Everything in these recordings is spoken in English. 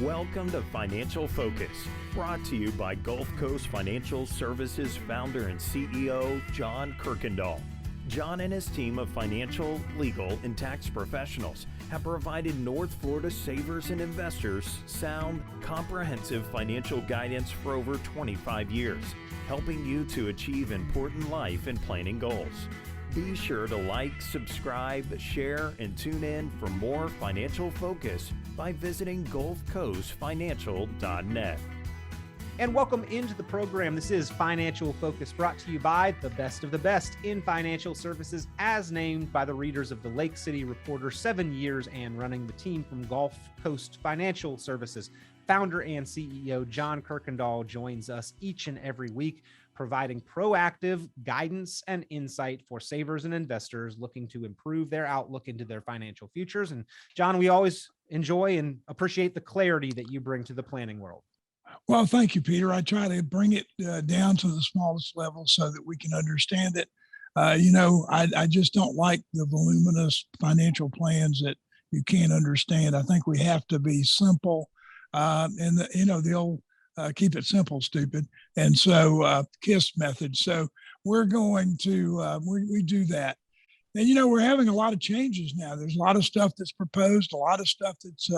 Welcome to Financial Focus, brought to you by GulfCoast Financial Services founder and CEO, John Kuykendall. John and his team of financial, legal, and tax professionals have provided North Florida savers and investors sound, comprehensive financial guidance for over 25 years, helping you to achieve important life and planning goals. Be sure to like, subscribe, share, and tune in for more Financial Focus by visiting GulfCoastFinancial.net. And welcome into the program. This is Financial Focus, brought to you by the best of the best in financial services, as named by the readers of the Lake City Reporter, 7 years and running the team from Gulf Coast Financial Services. Founder and CEO John Kuykendall joins us each and every week, providing proactive guidance and insight for savers and investors looking to improve their outlook into their financial futures. And John, we always enjoy and appreciate the clarity that you bring to the planning world. Well, thank you, Peter. I try to bring it down to the smallest level so that we can understand it. I just don't like the voluminous financial plans that you can't understand. I think we have to be simple, and the old keep it simple, stupid. And so KISS method. So we're going to, we do that. And, we're having a lot of changes now. There's a lot of stuff that's proposed, a lot of stuff that's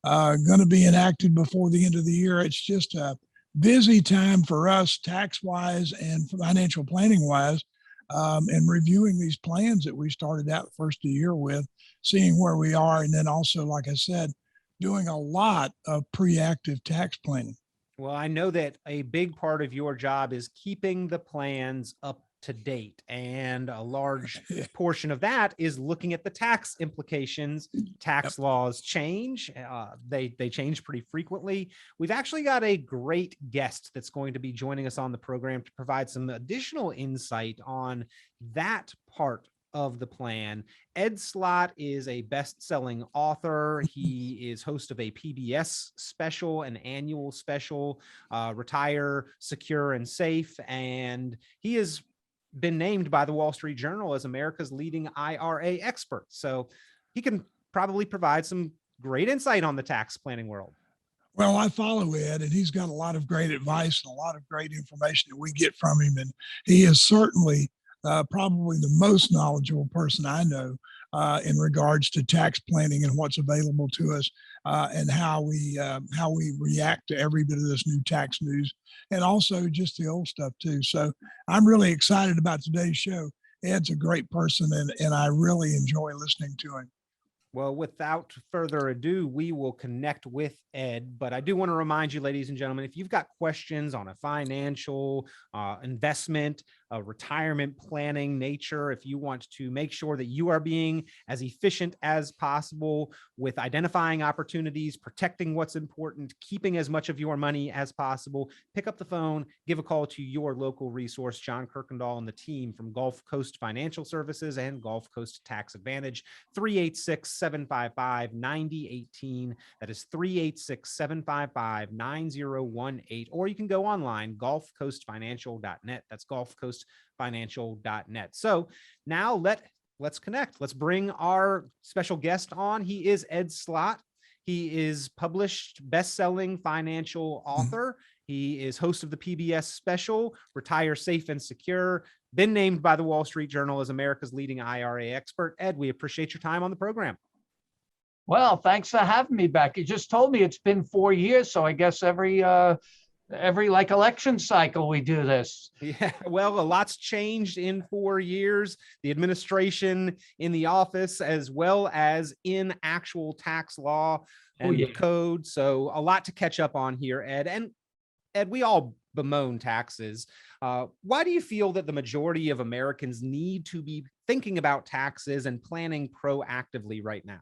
going to be enacted before the end of the year. It's just a busy time for us tax-wise and financial planning-wise, and reviewing these plans that we started out the first of the year with, seeing where we are. And then also, like I said, doing a lot of pre-active tax planning. Well, I know that a big part of your job is keeping the plans up to date, and a large portion of that is looking at the tax implications. Tax laws change. They change pretty frequently. We've actually got a great guest that's going to be joining us on the program to provide some additional insight on that part of the plan. Ed Slott is a best-selling author. He is host of a PBS special, an annual special, Retire Secure and Safe, and he has been named by the Wall Street Journal as America's leading IRA expert. So he can probably provide some great insight on the tax planning world. Well, I follow Ed, and he's got a lot of great advice and a lot of great information that we get from him. And he is certainly probably the most knowledgeable person I know in regards to tax planning and what's available to us, and how we react to every bit of this new tax news, and also just the old stuff too. So I'm really excited about today's show. Ed's a great person, and I really enjoy listening to him. Well, without further ado, we will connect with Ed. But I do want to remind you, ladies and gentlemen, if you've got questions on a financial, investment, retirement planning nature, if you want to make sure that you are being as efficient as possible with identifying opportunities, protecting what's important, keeping as much of your money as possible, pick up the phone, give a call to your local resource, John Kuykendall and the team from Gulf Coast Financial Services and Gulf Coast Tax Advantage, 386-755-9018. That is 386-755-9018. Or you can go online, GulfCoastFinancial.net. That's GulfCoastFinancial.net. So now let's connect. Let's bring our special guest on. He is Ed Slott. He is published best-selling financial author. He is host of the PBS special, Retire Safe and Secure, been named by the Wall Street Journal as America's leading IRA expert. Ed, we appreciate your time on the program. Well, thanks for having me back. You just told me it's been 4 years, so I guess every like election cycle we do this. Yeah, well, a lot's changed in 4 years. The administration in the office, as well as in actual tax law and the code. So a lot to catch up on here, Ed. And Ed, we all bemoan taxes. Why do you feel that the majority of Americans need to be thinking about taxes and planning proactively right now?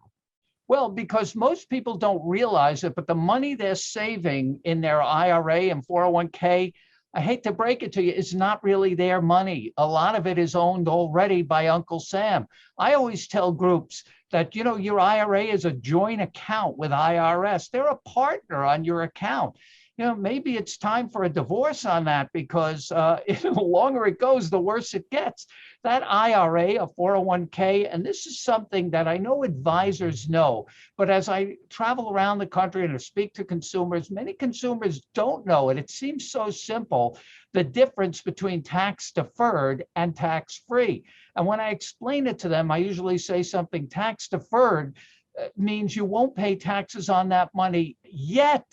Well, because most people don't realize it, but the money they're saving in their IRA and 401k, I hate to break it to you, it's not really their money. A lot of it is owned already by Uncle Sam. I always tell groups that, your IRA is a joint account with IRS. They're a partner on your account. maybe it's time for a divorce on that, because the longer it goes, the worse it gets. That IRA, a 401k, and this is something that I know advisors know, but as I travel around the country and speak to consumers, many consumers don't know it. It seems so simple, the difference between tax deferred and tax free. And when I explain it to them, I usually say something: tax deferred means you won't pay taxes on that money yet.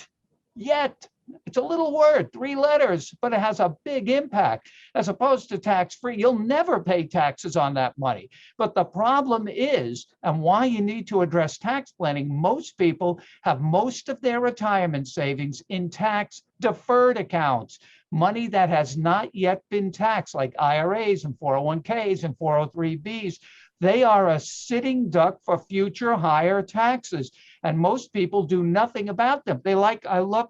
It's a little word, 3 letters, but it has a big impact. As opposed to tax-free, you'll never pay taxes on that money. But the problem is, and why you need to address tax planning, most people have most of their retirement savings in tax-deferred accounts, money that has not yet been taxed, like IRAs and 401ks and 403bs. They are a sitting duck for future higher taxes. And most people do nothing about them. I love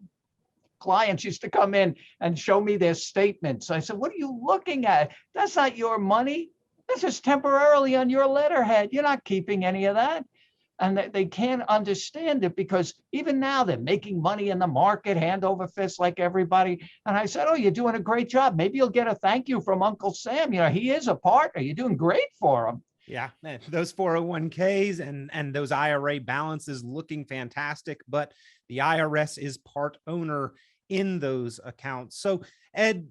clients used to come in and show me their statements. I said, what are you looking at? That's not your money. This is temporarily on your letterhead. You're not keeping any of that. And they can't understand it, because even now they're making money in the market, hand over fist like everybody. And I said, oh, you're doing a great job. Maybe you'll get a thank you from Uncle Sam. He is a partner. You're doing great for him. Yeah, those 401ks and those IRA balances looking fantastic, but the IRS is part owner in those accounts. So, Ed,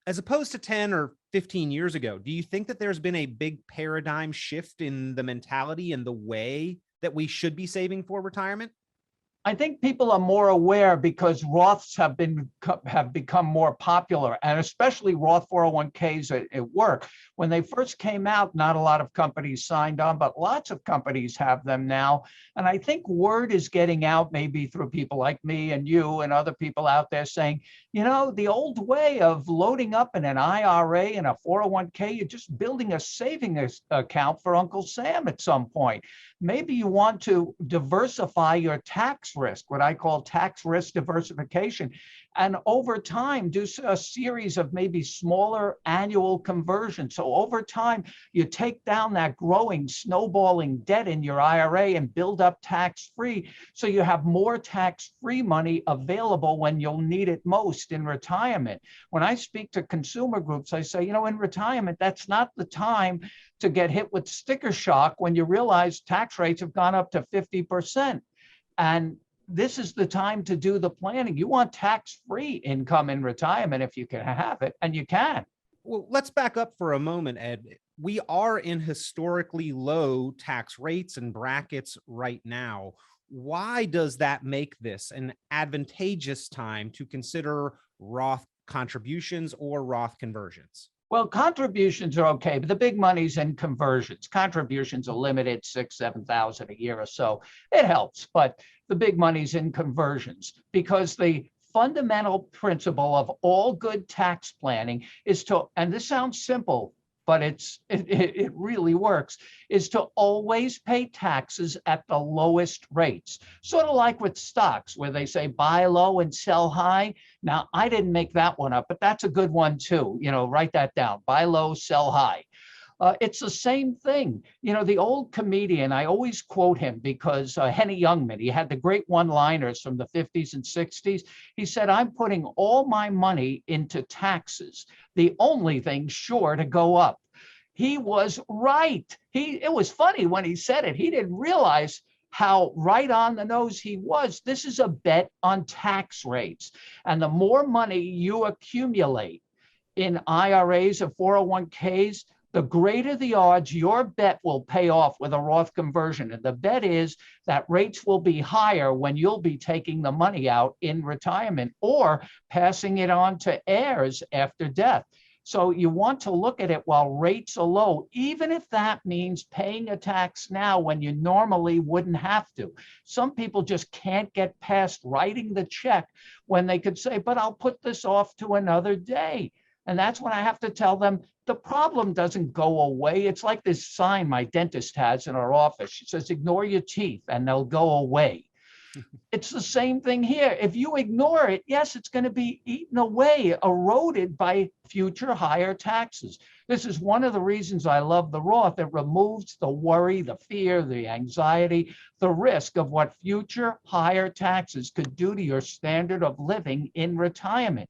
as opposed to 10 or 15 years ago, do you think that there's been a big paradigm shift in the mentality and the way that we should be saving for retirement? I think people are more aware because Roths have become more popular, and especially Roth 401ks at work. When they first came out, not a lot of companies signed on, but lots of companies have them now. And I think word is getting out, maybe through people like me and you and other people out there, saying, the old way of loading up in an IRA and a 401k, you're just building a savings account for Uncle Sam at some point. Maybe you want to diversify your tax risk, what I call tax risk diversification, and over time do a series of maybe smaller annual conversions. So over time, you take down that growing, snowballing debt in your IRA and build up tax-free, so you have more tax-free money available when you'll need it most in retirement. When I speak to consumer groups, I say, in retirement, that's not the time to get hit with sticker shock when you realize tax rates have gone up to 50%. And this is the time to do the planning. You want tax-free income in retirement if you can have it, and you can. Well, let's back up for a moment, Ed. We are in historically low tax rates and brackets right now. Why does that make this an advantageous time to consider Roth contributions or Roth conversions? Well, contributions are okay, but the big money's in conversions. Contributions are limited, 6,000, 7,000 a year or so. It helps, but the big money's in conversions, because the fundamental principle of all good tax planning is to, and this sounds simple, but it really works, is to always pay taxes at the lowest rates. Sort of like with stocks, where they say buy low and sell high. Now, I didn't make that one up, but that's a good one too. Write that down, buy low, sell high. It's the same thing. The old comedian, I always quote him because Henny Youngman, he had the great one-liners from the 50s and 60s. He said, I'm putting all my money into taxes, the only thing sure to go up. He was right. It was funny when he said it. He didn't realize how right on the nose he was. This is a bet on tax rates. And the more money you accumulate in IRAs or 401ks, the greater the odds your bet will pay off with a Roth conversion. And the bet is that rates will be higher when you'll be taking the money out in retirement or passing it on to heirs after death. So you want to look at it while rates are low, even if that means paying a tax now when you normally wouldn't have to. Some people just can't get past writing the check when they could say, but I'll put this off to another day. And that's when I have to tell them the problem doesn't go away. It's like this sign my dentist has in our office. She says, ignore your teeth and they'll go away. It's the same thing here. If you ignore it, yes, it's going to be eaten away, eroded by future higher taxes. This is one of the reasons I love the Roth. It removes the worry, the fear, the anxiety, the risk of what future higher taxes could do to your standard of living in retirement.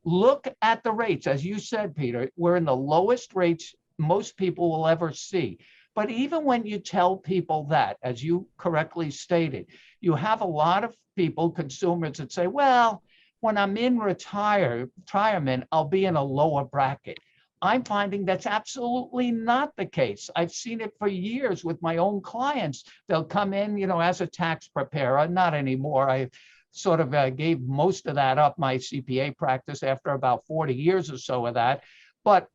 Look at the rates. As you said, Peter, we're in the lowest rates most people will ever see. But even when you tell people that, as you correctly stated, you have a lot of people, consumers, that say, well, when I'm in retirement, I'll be in a lower bracket. I'm finding that's absolutely not the case. I've seen it for years with my own clients. They'll come in, as a tax preparer, not anymore. I sort of gave most of that up, my CPA practice, after about 40 years or so of that. But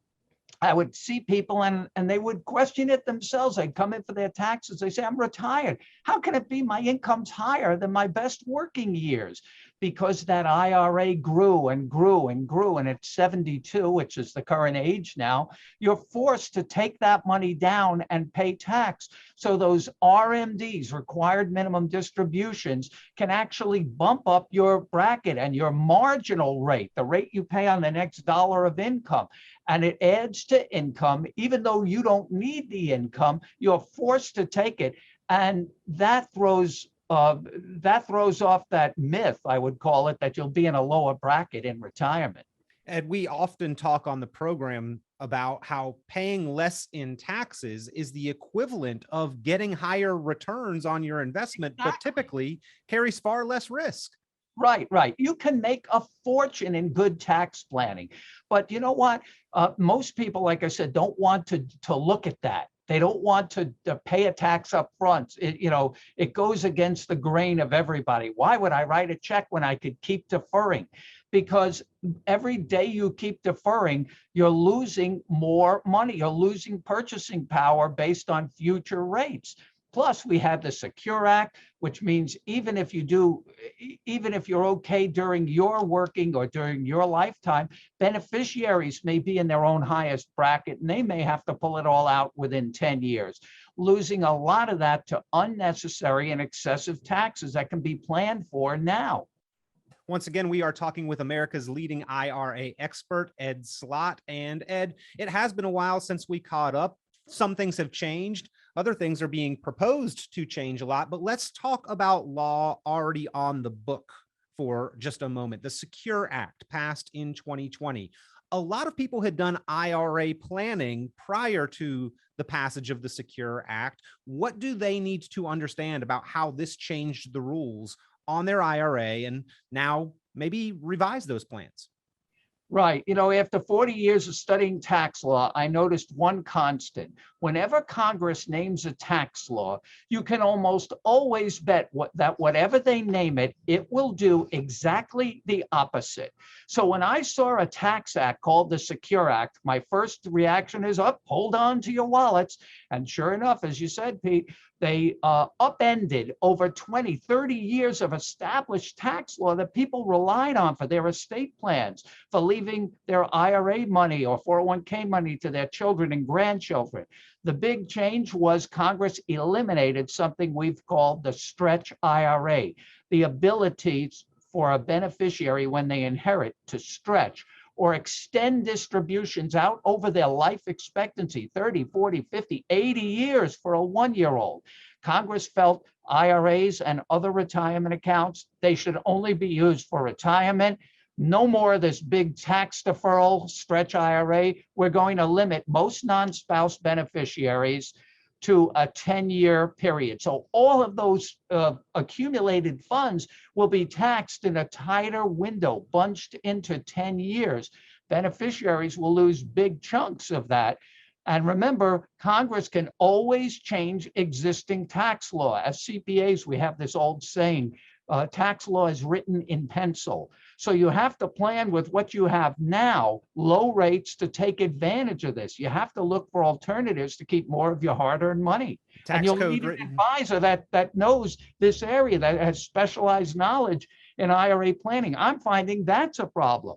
I would see people and they would question it themselves. They'd come in for their taxes. They say, I'm retired. How can it be my income's higher than my best working years? Because that IRA grew and grew and grew. And at 72, which is the current age now, you're forced to take that money down and pay tax. So those RMDs, required minimum distributions, can actually bump up your bracket and your marginal rate, the rate you pay on the next dollar of income. And it adds to income. Even though you don't need the income, you're forced to take it. And that throws off that myth, I would call it, that you'll be in a lower bracket in retirement. And we often talk on the program about how paying less in taxes is the equivalent of getting higher returns on your investment, but typically carries far less risk. Right. You can make a fortune in good tax planning. But you know what? Most people, like I said, don't want to look at that. They don't want to pay a tax up front. It goes against the grain of everybody. Why would I write a check when I could keep deferring? Because every day you keep deferring, you're losing more money. You're losing purchasing power based on future rates. Plus, we have the Secure Act, which means even if you're okay during your working or during your lifetime, beneficiaries may be in their own highest bracket, and they may have to pull it all out within 10 years, losing a lot of that to unnecessary and excessive taxes that can be planned for now. Once again, we are talking with America's leading IRA expert, Ed Slott. And Ed, it has been a while since we caught up. Some things have changed. Other things are being proposed to change a lot, but let's talk about law already on the book for just a moment. The Secure Act passed in 2020. A lot of people had done IRA planning prior to the passage of the Secure Act. What do they need to understand about how this changed the rules on their IRA and now maybe revise those plans? Right. After 40 years of studying tax law, I noticed one constant. Whenever Congress names a tax law, you can almost always bet that whatever they name it, it will do exactly the opposite. So when I saw a tax act called the Secure Act, my first reaction is, hold on to your wallets. And sure enough, as you said, Pete, they upended over 20, 30 years of established tax law that people relied on for their estate plans, for leaving their IRA money or 401k money to their children and grandchildren. The big change was Congress eliminated something we've called the stretch IRA, the ability for a beneficiary when they inherit to stretch or extend distributions out over their life expectancy, 30, 40, 50, 80 years for a one-year-old. Congress felt IRAs and other retirement accounts, they should only be used for retirement. No more of this big tax deferral stretch IRA. We're going to limit most non-spouse beneficiaries to a 10-year period. So all of those accumulated funds will be taxed in a tighter window, bunched into 10 years. Beneficiaries will lose big chunks of that. And remember, Congress can always change existing tax law. As CPAs, we have this old saying, tax law is written in pencil. So you have to plan with what you have now, low rates, to take advantage of this. You have to look for alternatives to keep more of your hard-earned money. Tax and you'll code need written. an advisor that knows this area, that has specialized knowledge in IRA planning. I'm finding that's a problem.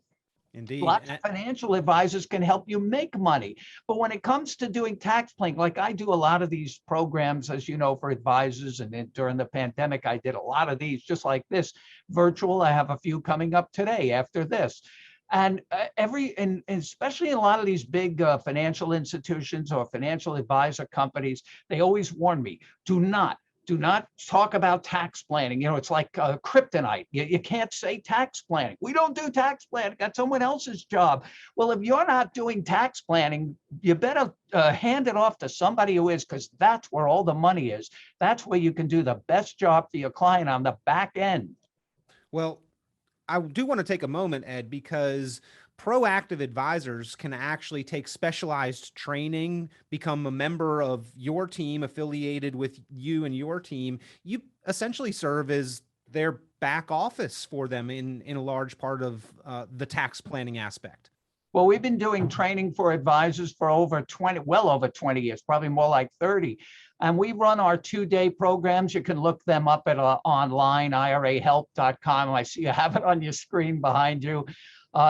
Indeed. Lots of financial advisors can help you make money. But when it comes to doing tax planning, like I do a lot of these programs, as you know, for advisors. And then during the pandemic, I did a lot of these just like this virtual. I have a few coming up today after this. And and especially in a lot of these big financial institutions or financial advisor companies, they always warn me, do not talk about tax planning. You know, it's like kryptonite. You can't say tax planning. We don't do tax planning. That's someone else's job. Well, if you're not doing tax planning, you better hand it off to somebody who is, because that's where all the money is. That's where you can do the best job for your client on the back end. Well, I do want to take a moment, Ed, because proactive advisors can actually take specialized training, become a member of your team affiliated with you and your team. You essentially serve as their back office for them in a large part of the tax planning aspect. Well, we've been doing training for advisors for well over 20 years, probably more like 30. And we run our 2-day programs. You can look them up at online, IRAhelp.com. I see you have it on your screen behind you.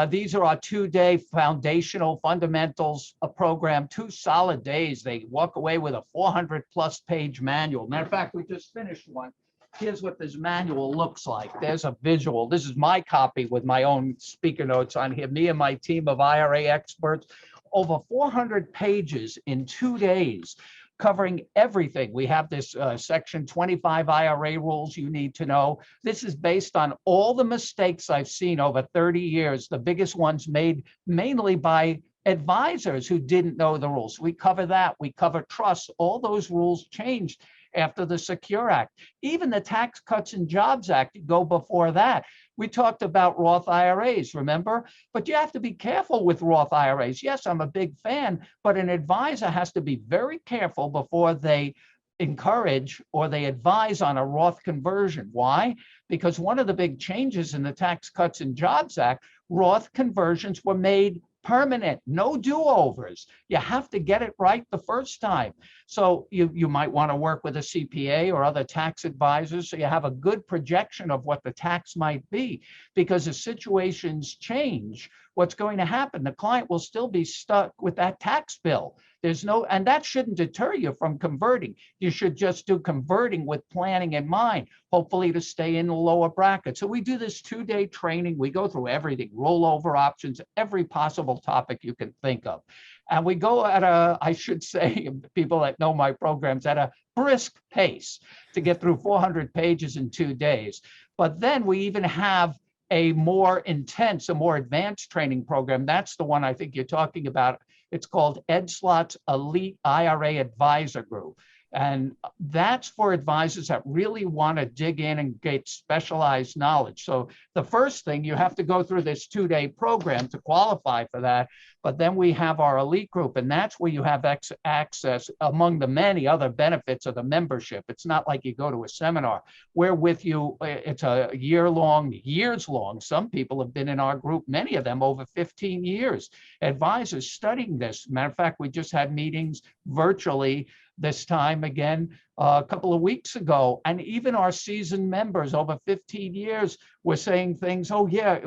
These are our 2-day foundational fundamentals program, 2 solid days. They walk away with a 400+ page manual. Matter of fact, we just finished one. Here's what this manual looks like. There's a visual. This is my copy with my own speaker notes on here. Me and my team of IRA experts, over 400 pages in 2 days, covering everything. We have this section 25 IRA rules you need to know. This is based on all the mistakes I've seen over 30 years, the biggest ones made mainly by advisors who didn't know the rules. We cover that. We cover trusts. All those rules changed after the Secure Act. Even the Tax Cuts and Jobs Act, you go before that. We talked about Roth IRAs, remember? But you have to be careful with Roth IRAs. Yes, I'm a big fan, but an advisor has to be very careful before they encourage or they advise on a Roth conversion. Why? Because one of the big changes in the Tax Cuts and Jobs Act, Roth conversions were made permanent, no do-overs. You have to get it right the first time. So you might want to work with a CPA or other tax advisors so you have a good projection of what the tax might be, because as situations change, what's going to happen? The client will still be stuck with that tax bill. And that shouldn't deter you from converting. You should just do converting with planning in mind, hopefully to stay in the lower bracket. So we do this 2-day training. We go through everything, rollover options, every possible topic you can think of. And we go at I should say, people that know my programs, at a brisk pace to get through 400 pages in 2 days. But then we even have a more intense, a more advanced training program. That's the one I think you're talking about. It's called Ed Slott's Elite IRA Advisor Group. And that's for advisors that really want to dig in and get specialized knowledge. So the first thing, you have to go through this 2-day program to qualify for that. But then we have our elite group, and that's where you have access among the many other benefits of the membership. It's not like you go to a seminar. We're with you. It's a years long. Some people have been in our group, many of them over 15 years, advisors studying this. Matter of fact, we just had meetings virtually this time again a couple of weeks ago, and even our seasoned members over 15 years were saying things. Oh yeah,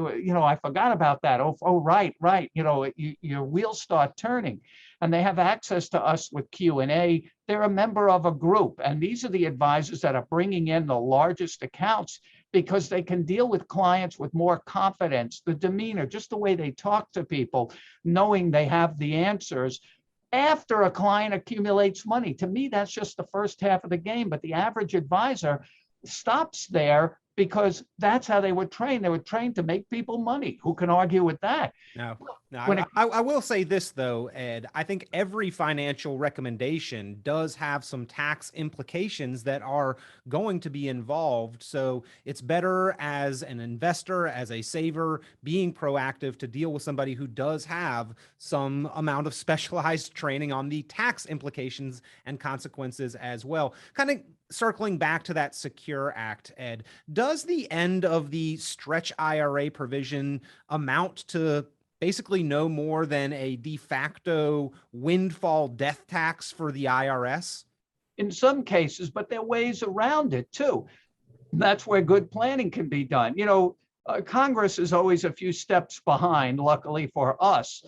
I forgot about that. Oh right. Your wheels start turning, and they have access to us with Q&A. They're a member of a group, and these are the advisors that are bringing in the largest accounts because they can deal with clients with more confidence, the demeanor, just the way they talk to people, knowing they have the answers after a client accumulates money. To me, that's just the first half of the game, but the average advisor stops there because that's how they were trained. They were trained to make people money. Who can argue with that? No. I will say this, though, Ed. I think every financial recommendation does have some tax implications that are going to be involved. So it's better as an investor, as a saver, being proactive to deal with somebody who does have some amount of specialized training on the tax implications and consequences as well. Kind of circling back to that Secure Act, Ed, does the end of the stretch IRA provision amount to basically no more than a de facto windfall death tax for the IRS? In some cases, but there are ways around it too. That's where good planning can be done. Congress is always a few steps behind, luckily for us.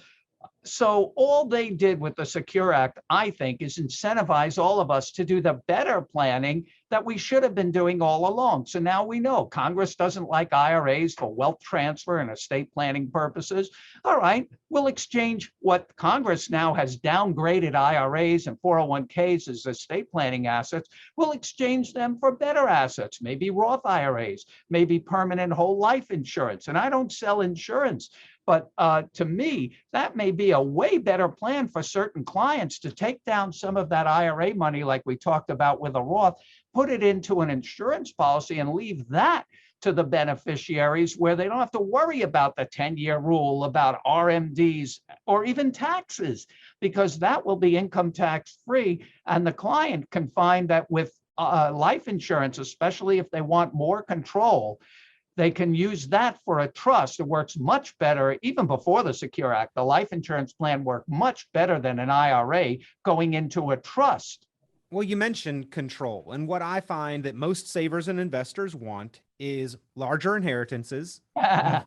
So all they did with the Secure Act, I think, is incentivize all of us to do the better planning that we should have been doing all along. So now we know Congress doesn't like IRAs for wealth transfer and estate planning purposes. All right, we'll exchange what Congress now has downgraded IRAs and 401ks as estate planning assets. We'll exchange them for better assets, maybe Roth IRAs, maybe permanent whole life insurance. And I don't sell insurance. But to me, that may be a way better plan for certain clients to take down some of that IRA money, like we talked about with a Roth, put it into an insurance policy and leave that to the beneficiaries where they don't have to worry about the 10-year rule about RMDs or even taxes, because that will be income tax free. And the client can find that with life insurance, especially if they want more control, they can use that for a trust. It works much better. Even before the Secure Act, the life insurance plan worked much better than an IRA going into a trust. Well, you mentioned control. And what I find that most savers and investors want is larger inheritances,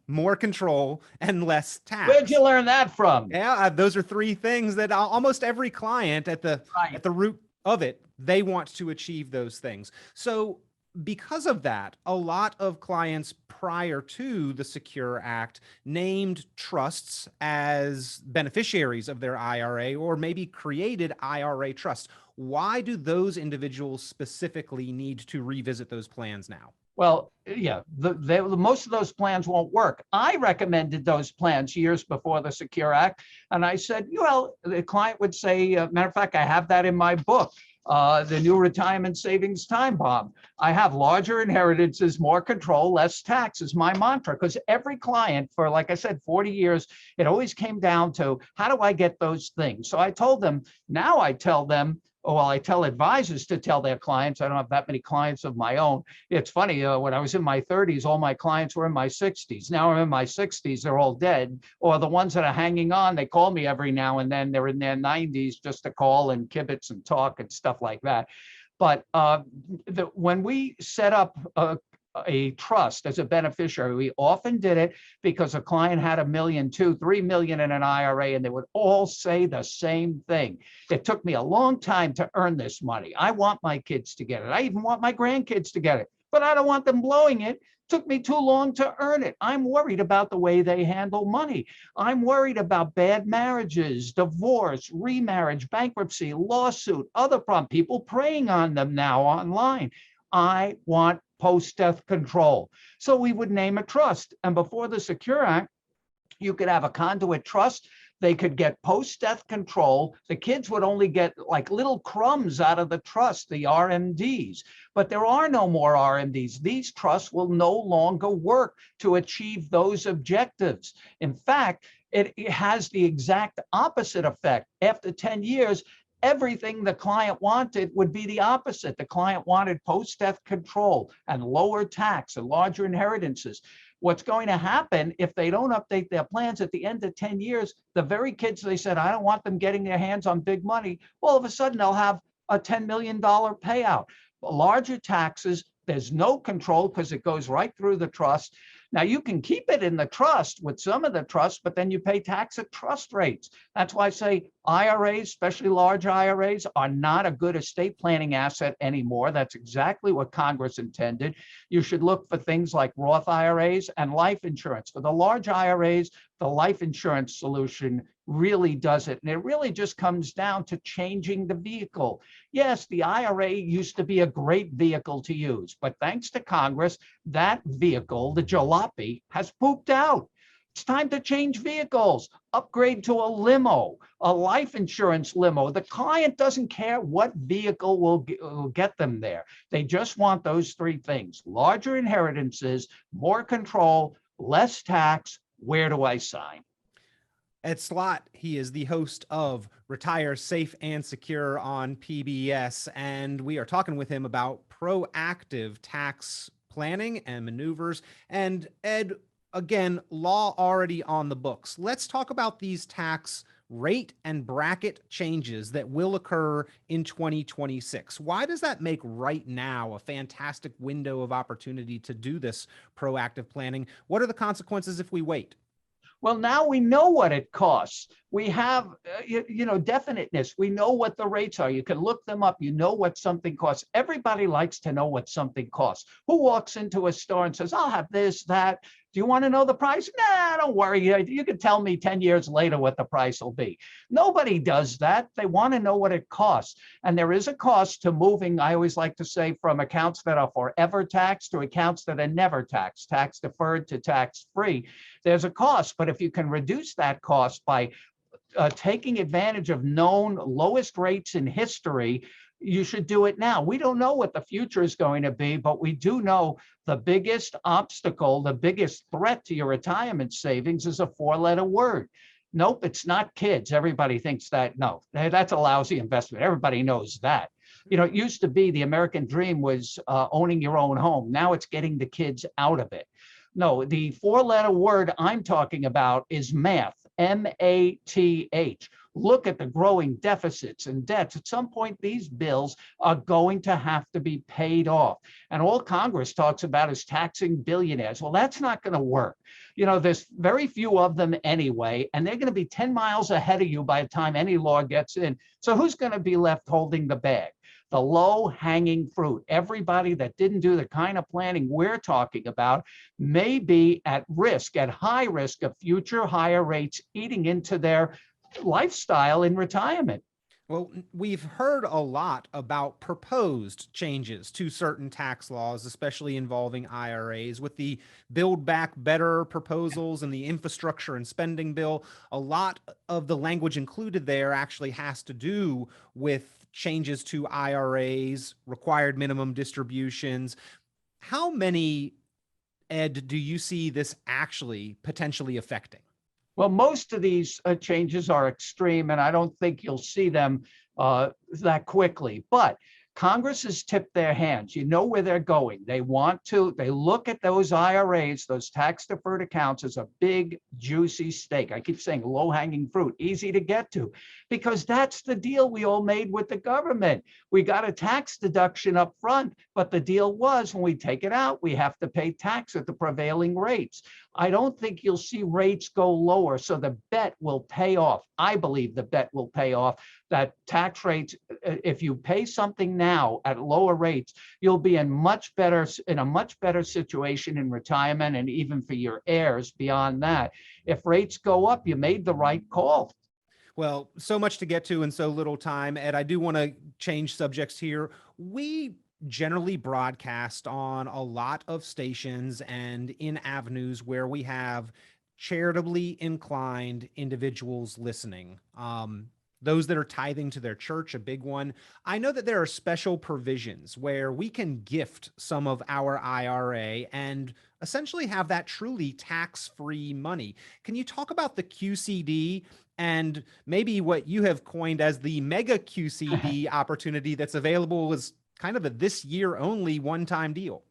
more control, and less tax. Where'd you learn that from? Yeah, those are three things that almost every client at the root of it, they want to achieve those things. So because of that, a lot of clients prior to the Secure Act named trusts as beneficiaries of their IRA, or maybe created IRA trusts. Why do those individuals specifically need to revisit those plans now? Well, yeah, most of those plans won't work. I recommended those plans years before the Secure Act. And I said, well, the client would say, matter of fact, I have that in my book. The new retirement savings time bomb. I have larger inheritances, more control, less tax is my mantra, because every client for, like I said, 40 years, it always came down to, how do I get those things? So I told them, now I tell them, well, I tell advisors to tell their clients. I don't have that many clients of my own. It's funny, when I was in my 30s, all my clients were in my 60s. Now I'm in my 60s, they're all dead. Or the ones that are hanging on, they call me every now and then. They're in their 90s just to call and kibitz and talk and stuff like that. But when we set up a trust as a beneficiary, we often did it because a client had $1 million, $2 million, $3 million in an IRA, and they would all say the same thing. It took me a long time to earn this money. I want my kids to get it. I even want my grandkids to get it, but I don't want them blowing it. It took me too long to earn it. I'm worried about the way they handle money. I'm worried about bad marriages, divorce, remarriage, bankruptcy, lawsuit, other problems, people preying on them now online. I want post-death control. So we would name a trust. And before the Secure Act, you could have a conduit trust. They could get post-death control. The kids would only get like little crumbs out of the trust, the RMDs. But there are no more RMDs. These trusts will no longer work to achieve those objectives. In fact, it has the exact opposite effect. After 10 years, everything the client wanted would be the opposite. The client wanted post-death control and lower tax and larger inheritances. What's going to happen if they don't update their plans at the end of 10 years, the very kids they said, I don't want them getting their hands on big money, all of a sudden they'll have a $10 million payout. Larger taxes, there's no control because it goes right through the trust. Now, you can keep it in the trust with some of the trusts, but then you pay tax at trust rates. That's why I say IRAs, especially large IRAs, are not a good estate planning asset anymore. That's exactly what Congress intended. You should look for things like Roth IRAs and life insurance. For the large IRAs, the life insurance solution really does it. And it really just comes down to changing the vehicle. Yes, the IRA used to be a great vehicle to use, but thanks to Congress, that vehicle, the jalopy, has pooped out. It's time to change vehicles, upgrade to a limo, a life insurance limo. The client doesn't care what vehicle will get them there. They just want those three things: larger inheritances, more control, less tax. Where do I sign? Ed Slott, he is the host of Retire Safe and Secure on PBS, and we are talking with him about proactive tax planning and maneuvers. And Ed, again, law already on the books. Let's talk about these tax rate and bracket changes that will occur in 2026. Why does that make right now a fantastic window of opportunity to do this proactive planning? What are the consequences if we wait? Well, now we know what it costs. We have, definiteness. We know what the rates are. You can look them up. You know what something costs. Everybody likes to know what something costs. Who walks into a store and says, I'll have this, that. Do you want to know the price? Nah, don't worry. You can tell me 10 years later what the price will be. Nobody does that. They want to know what it costs. And there is a cost to moving, I always like to say, from accounts that are forever taxed to accounts that are never taxed, tax deferred to tax free. There's a cost, but if you can reduce that cost by taking advantage of known lowest rates in history, you should do it now. We don't know what the future is going to be, but we do know the biggest obstacle, the biggest threat to your retirement savings is a four-letter word. Nope, it's not kids. Everybody thinks that. No, that's a lousy investment. Everybody knows that. It used to be the American dream was owning your own home. Now it's getting the kids out of it. No, the four-letter word I'm talking about is math, M-A-T-H. Look at the growing deficits and debts. At some point, these bills are going to have to be paid off. And all Congress talks about is taxing billionaires. Well, that's not going to work. There's very few of them anyway, and they're going to be 10 miles ahead of you by the time any law gets in. So who's going to be left holding the bag? The low-hanging fruit. Everybody that didn't do the kind of planning we're talking about may be at risk, at high risk of future higher rates eating into their lifestyle in retirement. Well, we've heard a lot about proposed changes to certain tax laws, especially involving IRAs. With the Build Back Better proposals and the infrastructure and spending bill, a lot of the language included there actually has to do with changes to IRAs, required minimum distributions. How many, Ed, do you see this actually potentially affecting? Well, most of these changes are extreme, and I don't think you'll see them that quickly. But Congress has tipped their hands. You know where they're going. They look at those IRAs, those tax deferred accounts, as a big, juicy steak. I keep saying low-hanging fruit, easy to get to, because that's the deal we all made with the government. We got a tax deduction up front, but the deal was when we take it out, we have to pay tax at the prevailing rates. I don't think you'll see rates go lower, so the bet will pay off. I believe the bet will pay off that tax rates, if you pay something now at lower rates, you'll be in a much better situation in retirement and even for your heirs beyond that. If rates go up, you made the right call. Well, so much to get to in so little time. Ed, I do want to change subjects here. We generally broadcast on a lot of stations and in avenues where we have charitably inclined individuals listening. Those that are tithing to their church, a big one. I know that there are special provisions where we can gift some of our IRA and essentially have that truly tax-free money. Can you talk about the QCD and maybe what you have coined as the mega QCD opportunity that's available as kind of a this year only one-time deal?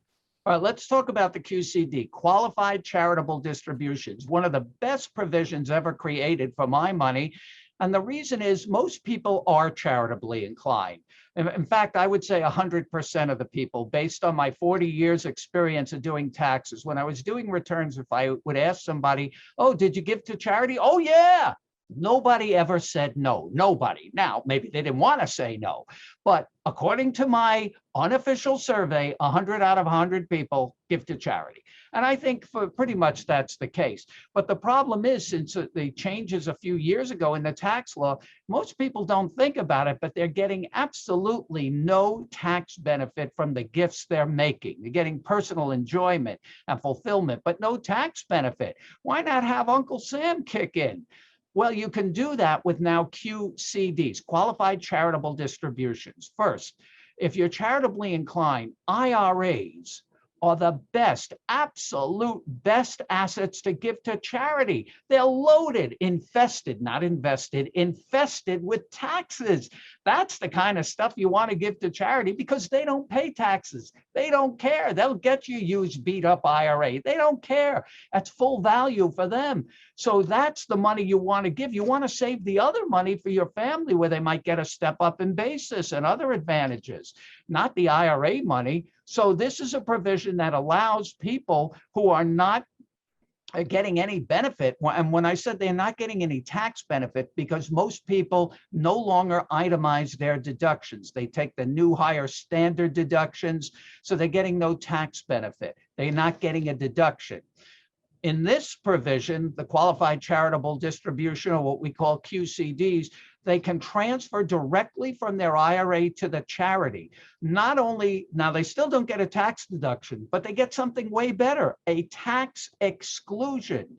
All right, let's talk about the QCD, Qualified Charitable Distributions, one of the best provisions ever created for my money. And the reason is most people are charitably inclined. In fact, I would say 100% of the people, based on my 40 years experience of doing taxes. When I was doing returns, if I would ask somebody, oh, did you give to charity? Oh, yeah. Nobody ever said no. Nobody. Now, maybe they didn't want to say no, but according to my unofficial survey, 100 out of 100 people give to charity. And I think for pretty much that's the case. But the problem is, since the changes a few years ago in the tax law, most people don't think about it, but they're getting absolutely no tax benefit from the gifts they're making. They're getting personal enjoyment and fulfillment, but no tax benefit. Why not have Uncle Sam kick in? Well, you can do that with now QCDs, Qualified Charitable Distributions. First, if you're charitably inclined, IRAs are the best, absolute best assets to give to charity. They're loaded, infested, not invested, infested with taxes. That's the kind of stuff you want to give to charity because they don't pay taxes. They don't care. They'll get you used, beat up IRA. They don't care. That's full value for them. So that's the money you want to give. You want to save the other money for your family where they might get a step up in basis and other advantages, not the IRA money. So this is a provision that allows people who are not getting any benefit. And when I said they're not getting any tax benefit, because most people no longer itemize their deductions. They take the new higher standard deductions, so they're getting no tax benefit. They're not getting a deduction. In this provision, the qualified charitable distribution, or what we call QCDs, they can transfer directly from their IRA to the charity. Not only, now they still don't get a tax deduction, but they get something way better, a tax exclusion.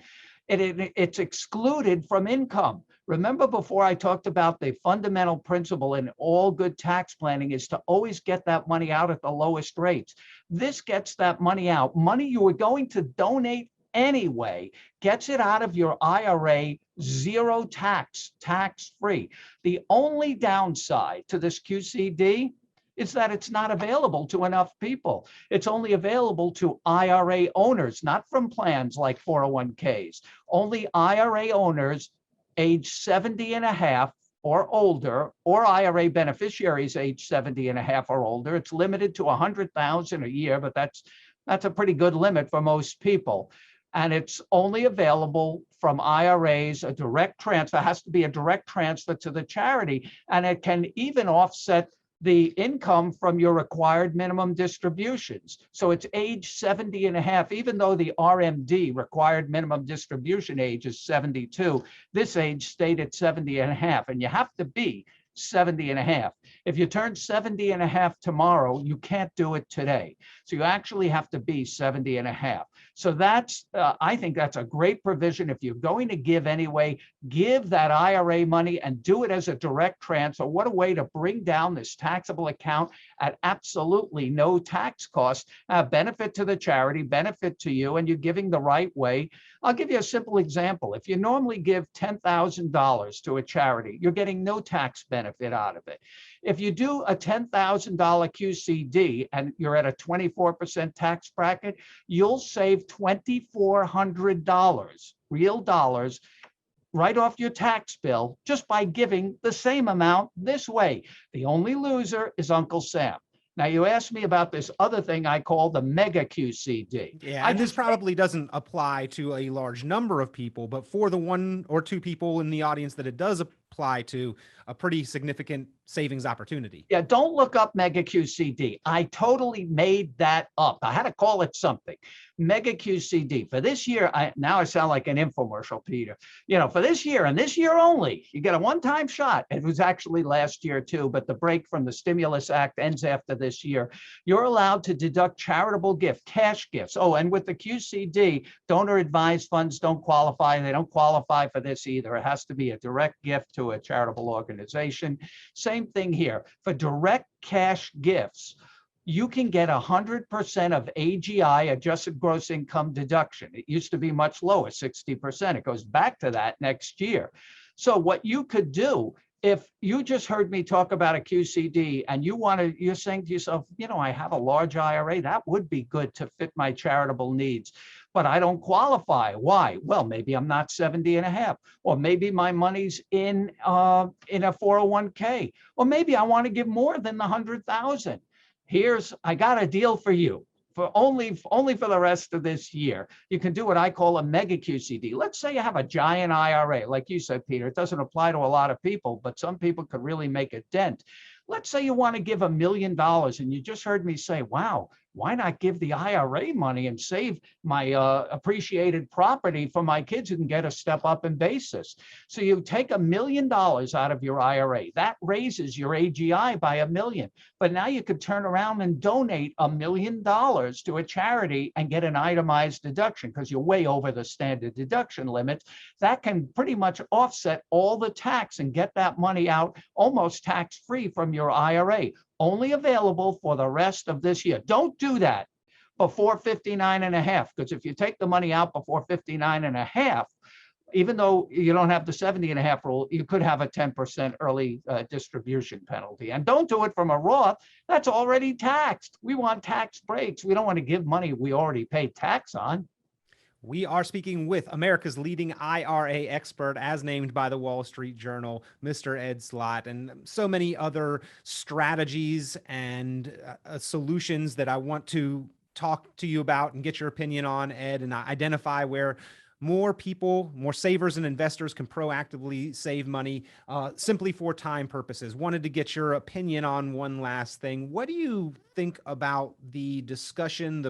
It's excluded from income. Remember before I talked about the fundamental principle in all good tax planning is to always get that money out at the lowest rates. This gets that money out. Money you were going to donate anyway, gets it out of your IRA, zero tax, tax-free. The only downside to this QCD is that it's not available to enough people. It's only available to IRA owners, not from plans like 401ks. Only IRA owners age 70 and a half or older, or IRA beneficiaries age 70 and a half or older. It's limited to 100,000 a year, but that's a pretty good limit for most people. And it's only available from IRAs, a direct transfer, has to be a direct transfer to the charity. And it can even offset the income from your required minimum distributions. So it's age 70 and a half, even though the RMD, required minimum distribution age, is 72, this age stayed at 70 and a half. And you have to be 70 and a half. If you turn 70 and a half tomorrow, you can't do it today. So you actually have to be 70 and a half. So that's, I think that's a great provision. If you're going to give anyway, give that IRA money and do it as a direct transfer. What a way to bring down this taxable account at absolutely no tax cost, benefit to the charity, benefit to you, and you're giving the right way. I'll give you a simple example. If you normally give $10,000 to a charity, you're getting no tax benefit out of it. If you do a $10,000 QCD and you're at a 24% tax bracket, you'll save $2,400, real dollars, right off your tax bill just by giving the same amount this way. The only loser is Uncle Sam. Now, you asked me about this other thing I call the mega QCD. Yeah, and this probably doesn't apply to a large number of people, but for the one or two people in the audience that it does apply to, a pretty significant savings opportunity. Yeah, don't look up mega QCD. I totally made that up. I had to call it something. Mega QCD for this year. Now I sound like an infomercial, Peter. You know, for this year and this year only, you get a one-time shot. It was actually last year too, but the break from the Stimulus Act ends after this year. You're allowed to deduct charitable gift, cash gifts. Oh, and with the QCD, donor advised funds don't qualify. They don't qualify for this either. It has to be a direct gift to a charitable organization. Same thing here. For direct cash gifts, you can get 100% of AGI, adjusted gross income deduction. It used to be much lower, 60%. It goes back to that next year. So what you could do, if you just heard me talk about a QCD and you're saying to yourself, you know, I have a large IRA, that would be good to fit my charitable needs, but I don't qualify. Why? Well, maybe I'm not 70 and a half, or maybe my money's in a 401k, or maybe I want to give more than the 100,000. I got a deal for you. For only for the rest of this year, you can do what I call a mega QCD. Let's say you have a giant IRA, like you said, Peter. It doesn't apply to a lot of people, but some people could really make a dent. Let's say you want to give $1 million, and you just heard me say, wow, why not give the IRA money and save my appreciated property for my kids who can get a step up in basis? So you take $1 million out of your IRA. That raises your AGI by $1 million. But now you could turn around and donate $1 million to a charity and get an itemized deduction because you're way over the standard deduction limits. That can pretty much offset all the tax and get that money out almost tax-free from your IRA. Only available for the rest of this year. Don't do that before 59 and a half. Because if you take the money out before 59 and a half, even though you don't have the 70 and a half rule, you could have a 10% early distribution penalty. And don't do it from a Roth. That's already taxed. We want tax breaks. We don't want to give money we already paid tax on. We are speaking with America's leading IRA expert, as named by the Wall Street Journal, Mr. Ed Slott, and so many other strategies and solutions that I want to talk to you about and get your opinion on, Ed, and identify where more people, more savers and investors can proactively save money simply for time purposes. Wanted to get your opinion on one last thing. What do you think about the discussion,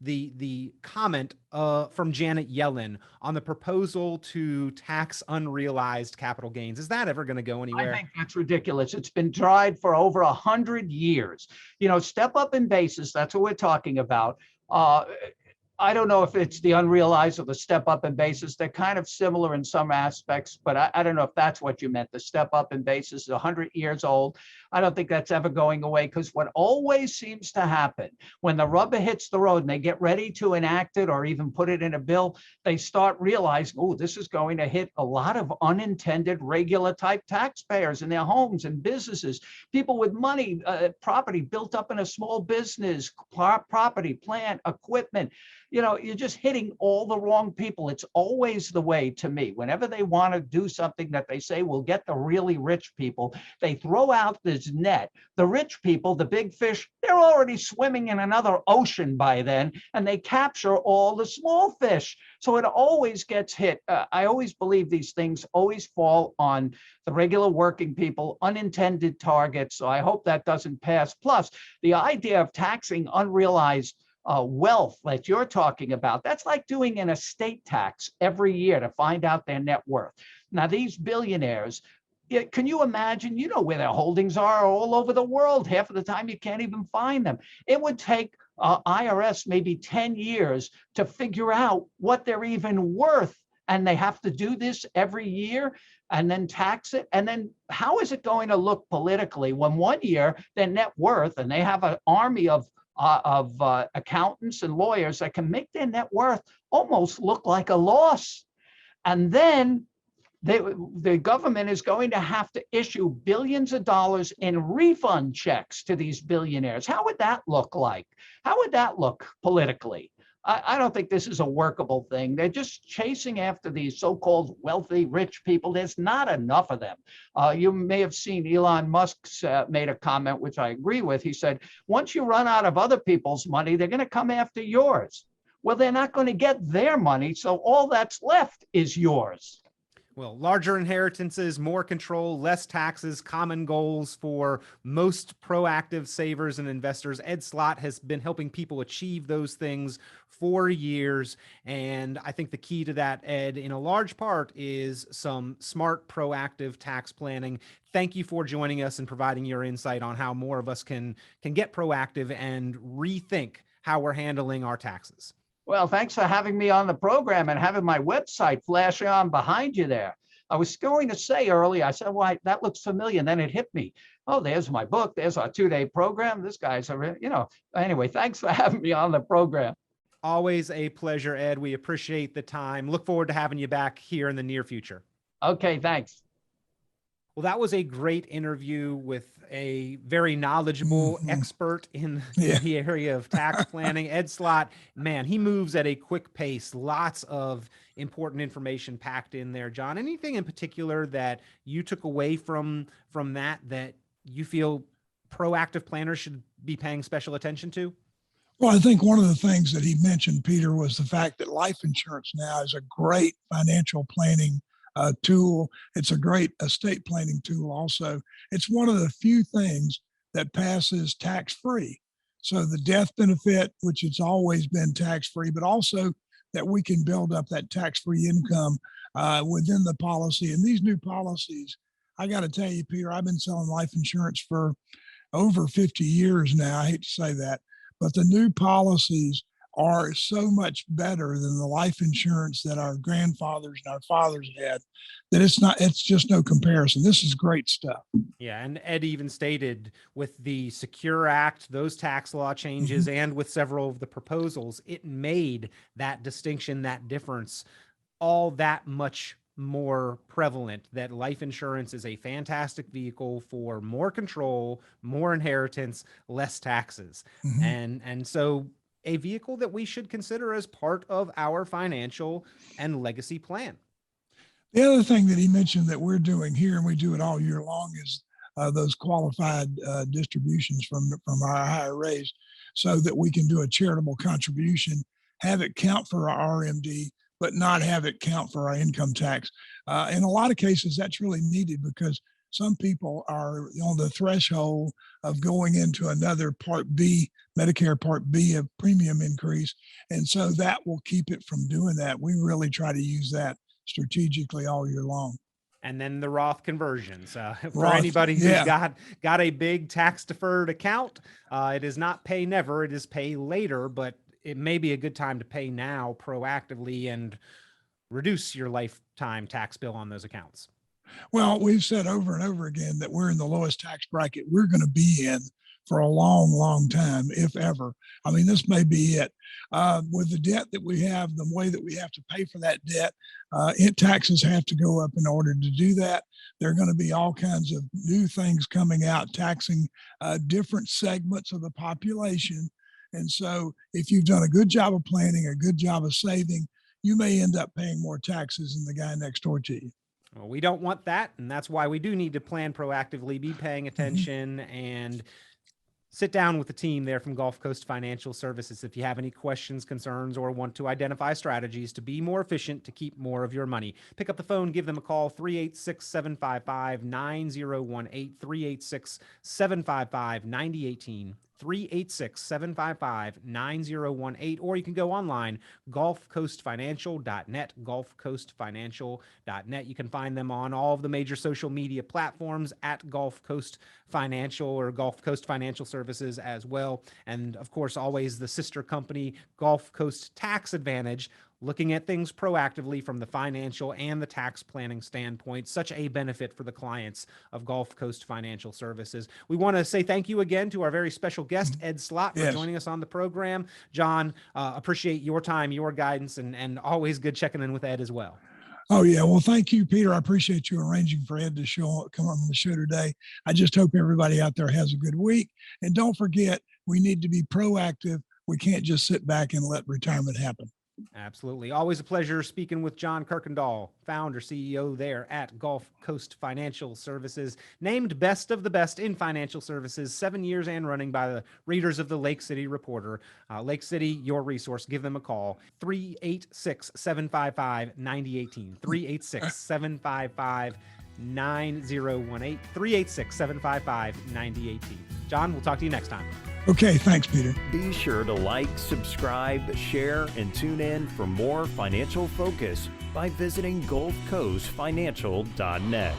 the comment from Janet Yellen on the proposal to tax unrealized capital gains? Is that ever going to go anywhere? I think that's ridiculous. It's been tried for over 100 years. You know, step up in basis, that's what we're talking about. I don't know if it's the unrealized or the step up in basis. They're kind of similar in some aspects, but I don't know if that's what you meant. The step up in basis is 100 years old. I don't think that's ever going away, because what always seems to happen when the rubber hits the road and they get ready to enact it or even put it in a bill, they start realizing, oh, this is going to hit a lot of unintended regular type taxpayers in their homes and businesses, people with money, property built up in a small business, property, plant, equipment. You know, you're just hitting all the wrong people. It's always the way to me. Whenever they want to do something that they say will get the really rich people, they throw out this net. The rich people, the big fish, they're already swimming in another ocean by then, and they capture all the small fish. So it always gets hit. I always believe these things always fall on the regular working people, unintended targets. So I hope that doesn't pass. Plus, the idea of taxing unrealized wealth that you're talking about, that's like doing an estate tax every year to find out their net worth. Now, these billionaires, can you imagine, you know where their holdings are all over the world. Half of the time you can't even find them. It would take IRS maybe 10 years to figure out what they're even worth. And they have to do this every year and then tax it. And then how is it going to look politically when one year their net worth, and they have an army of accountants and lawyers that can make their net worth almost look like a loss. And then the government is going to have to issue billions of dollars in refund checks to these billionaires. How would that look like? How would that look politically? I don't think this is a workable thing. They're just chasing after these so-called wealthy, rich people. There's not enough of them. You may have seen Elon Musk's made a comment, which I agree with. He said, once you run out of other people's money, they're going to come after yours. Well, they're not going to get their money, so all that's left is yours. Well, larger inheritances, more control, less taxes, common goals for most proactive savers and investors. Ed Slott has been helping people achieve those things for years. And I think the key to that, Ed, in a large part, is some smart, proactive tax planning. Thank you for joining us and providing your insight on how more of us can get proactive and rethink how we're handling our taxes. Well, thanks for having me on the program and having my website flash on behind you there. I was going to say earlier, I said, well, that looks familiar. And then it hit me. Oh, there's my book. There's our 2-day program. This guy's, anyway, thanks for having me on the program. Always a pleasure, Ed. We appreciate the time. Look forward to having you back here in the near future. Okay, thanks. Well, that was a great interview with a very knowledgeable expert in the area of tax planning. Ed Slott, man, he moves at a quick pace. Lots of important information packed in there. John, anything in particular that you took away from that you feel proactive planners should be paying special attention to? Well, I think one of the things that he mentioned, Peter, was the fact that life insurance now is a great financial planning tool. It's a great estate planning tool also. It's one of the few things that passes tax-free. So the death benefit, which it's always been tax-free, but also that we can build up that tax-free income within the policy. And these new policies, I got to tell you, Peter, I've been selling life insurance for over 50 years now. I hate to say that, but the new policies are so much better than the life insurance that our grandfathers and our fathers had, that it's just no comparison. This is great stuff. Yeah, and Ed even stated with the Secure Act, those tax law changes, and with several of the proposals, it made that distinction, that difference, all that much more prevalent, that life insurance is a fantastic vehicle for more control, more inheritance, less taxes. And so a vehicle that we should consider as part of our financial and legacy plan. The other thing that he mentioned that we're doing here, and we do it all year long, is those qualified distributions from our IRAs, so that we can do a charitable contribution, have it count for our RMD, but not have it count for our income tax. In a lot of cases, that's really needed because some people are on the threshold of going into another Part B, Medicare Part B, of premium increase. And so that will keep it from doing that. We really try to use that strategically all year long. And then the Roth conversions for Roth, anybody who's yeah. got a big tax deferred account. It is not pay never, it is pay later, but it may be a good time to pay now proactively and reduce your lifetime tax bill on those accounts. Well, we've said over and over again that we're in the lowest tax bracket we're going to be in for a long, long time, if ever. I mean, this may be it. With the debt that we have, the way that we have to pay for that debt, taxes have to go up in order to do that. There are going to be all kinds of new things coming out, taxing different segments of the population. And so if you've done a good job of planning, a good job of saving, you may end up paying more taxes than the guy next door to you. Well, we don't want that. And that's why we do need to plan proactively, be paying attention, and sit down with the team there from Gulf Coast Financial Services if you have any questions, concerns, or want to identify strategies to be more efficient to keep more of your money. Pick up the phone, give them a call, 386-755-9018, 386-755-9018. 386-755-9018, or you can go online, GulfCoastFinancial.net, GulfCoastFinancial.net. You can find them on all of the major social media platforms at Gulf Coast Financial or Gulf Coast Financial Services as well. And of course, always the sister company, Gulf Coast Tax Advantage, looking at things proactively from the financial and the tax planning standpoint. Such a benefit for the clients of Gulf Coast Financial Services. We want to say thank you again to our very special guest, Ed Slott, for joining us on the program. John, appreciate your time, your guidance, and always good checking in with Ed as well. Oh, yeah. Well, thank you, Peter. I appreciate you arranging for Ed to come on the show today. I just hope everybody out there has a good week. And don't forget, we need to be proactive. We can't just sit back and let retirement happen. Absolutely. Always a pleasure speaking with John Kuykendall, founder, CEO there at Gulf Coast Financial Services, named best of the best in financial services 7 years and running by the readers of the Lake City Reporter. Lake City, your resource. Give them a call, 386-755-9018, 386-755-9018, 386-755-9018. John, we'll talk to you next time. Okay, thanks, Peter. Be sure to like, subscribe, share, and tune in for more financial focus by visiting GulfCoastFinancial.net.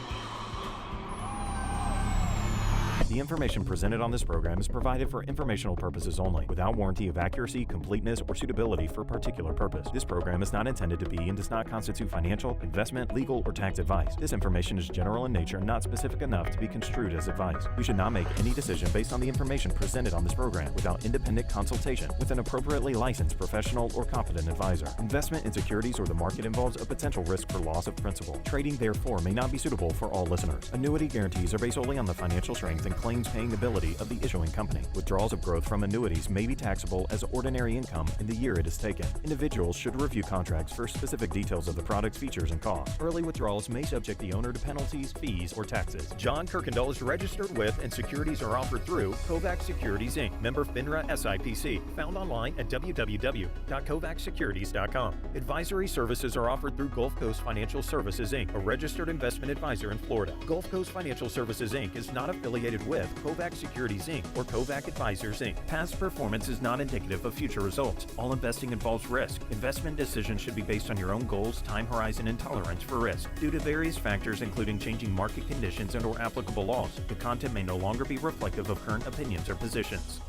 The information presented on this program is provided for informational purposes only, without warranty of accuracy, completeness, or suitability for a particular purpose. This program is not intended to be and does not constitute financial, investment, legal, or tax advice. This information is general in nature and not specific enough to be construed as advice. You should not make any decision based on the information presented on this program without independent consultation with an appropriately licensed professional or competent advisor. Investment in securities or the market involves a potential risk for loss of principal. Trading, therefore, may not be suitable for all listeners. Annuity guarantees are based solely on the financial strength and claims-paying ability of the issuing company. Withdrawals of growth from annuities may be taxable as ordinary income in the year it is taken. Individuals should review contracts for specific details of the product's features and costs. Early withdrawals may subject the owner to penalties, fees, or taxes. John Kuykendall is registered with and securities are offered through Kovac Securities, Inc., member FINRA SIPC, found online at www.kovacsecurities.com. Advisory services are offered through Gulf Coast Financial Services, Inc., a registered investment advisor in Florida. Gulf Coast Financial Services, Inc. is not affiliated with Kovac Securities, Inc. or Kovac Advisors, Inc. Past performance is not indicative of future results. All investing involves risk. Investment decisions should be based on your own goals, time horizon, and tolerance for risk. Due to various factors including changing market conditions and/or applicable laws, the content may no longer be reflective of current opinions or positions.